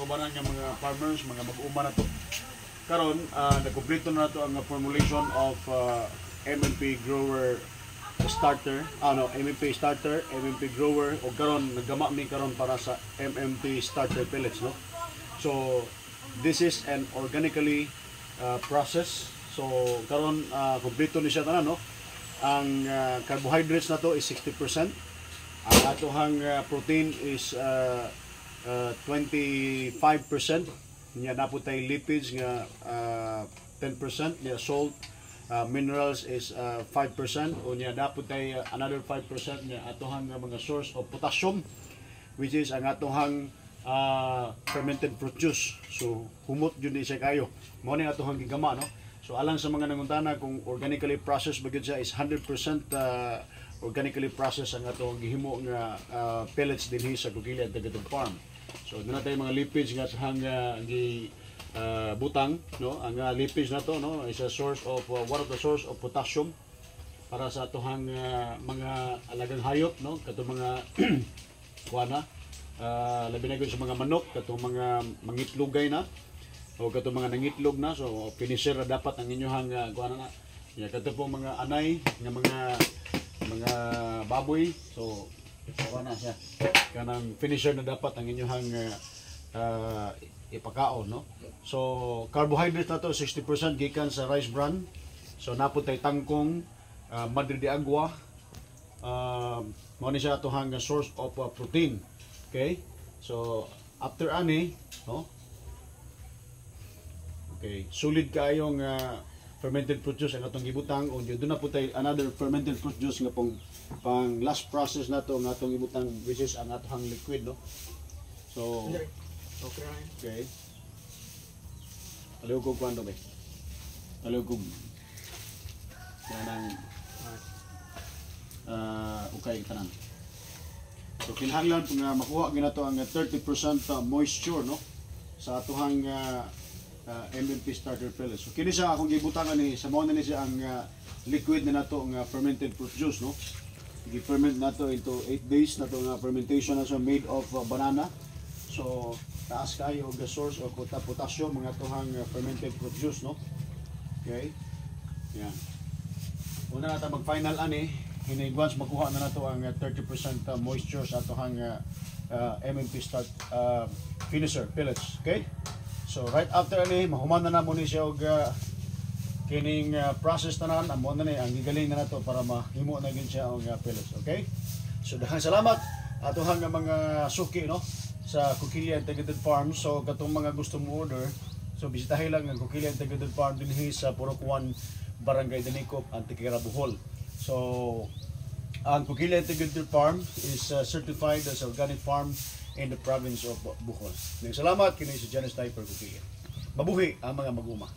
kaubanan nga mga farmers, mga mag-uma na to. Karon nakumpleto na to ang formulation of MMP grower starter, MMP starter, MMP grower, o karon nagama mi karon para sa MMP starter pellets, no. So this is an organically process. So karon kumpleto ni siya tanan, no. Ang carbohydrates na to is 60%. Ang atohang protein is 25%. Nya napud tay lipids nga 10%, nya salt, minerals is 5%, o nya napud tay another 5% nya atohang mga source of potassium, which is ang atohang fermented fruit juice. So humot jud ni siya kayo. Mao ni atohang gigama, no. So alang sa mga nanguntana kung organically processed ba gyud siya, is 100% organically processed ang atong gihimo nga pellets dinhi sa Coquilla Integrated Farm. So doon na tayo mga lipids nga sa butang, no. Ang lipids na to, no, is a source of one of the source of potassium para sa atohang mga alagang hayop, no, katong mga kuana, labi na gyud sa mga manok, katong mga mangitlogay na o katong mga nangitlog na. So finisher na dapat ang inyohang kuana na. Ya katong po mga anay nga mga baboy. So kuana siya. Kanang finisher na dapat ang inyohang ipakaon, no. So carbohydrates na to 60% gikan sa rice bran. So napud tay tangkong, madre de agua, mao ni siya atohang source of protein. Okay? So after ani, no. Okay, solid kaayong fermented fruit juice ang atong gibutang, o doon na po tayo another fermented fruit juice nga pang last process na to ang atong gibutang, which is ang atong liquid, no. So okay, aliw ko kwando ba? Aliw ko kanang okay tanan. So kinahanglan nga makuha ginato ang 30% moisture, no, sa atohang MMP starter pellets. So kini siya akong gibutangan ni sa mao na ni siya ang liquid na nato nga fermented fruit juice, no. Gi-ferment nato into 8 days nato nga fermentation na siya, made of banana. So taas kayo og source of potassium mga atohang fermented fruit juice, no. Okay? Yan. Una na ta mag final ani, once makuha na nato ang 30% moisture sa atohang MMP start finisher pellets. Okay? So right after ani mahuman na namo ni siya og kining process tanan, amo na ni ang gigaling na nato para mahimo na gyud siya og pellets. Okay? So daghang salamat atohang mga suki, no, sa Coquilla Integrated Farm. So katong mga gusto mo order, so bisitahin lang ang Coquilla Integrated Farm dinhi sa Purok 1, Barangay Danicop, Antiquera, Bohol. So ang Coquilla Integrated Farm is certified as organic farm in the province of Bohol. Salamat kini si Janice Typer Coquilla. Mabuhi ang mga mag-uma.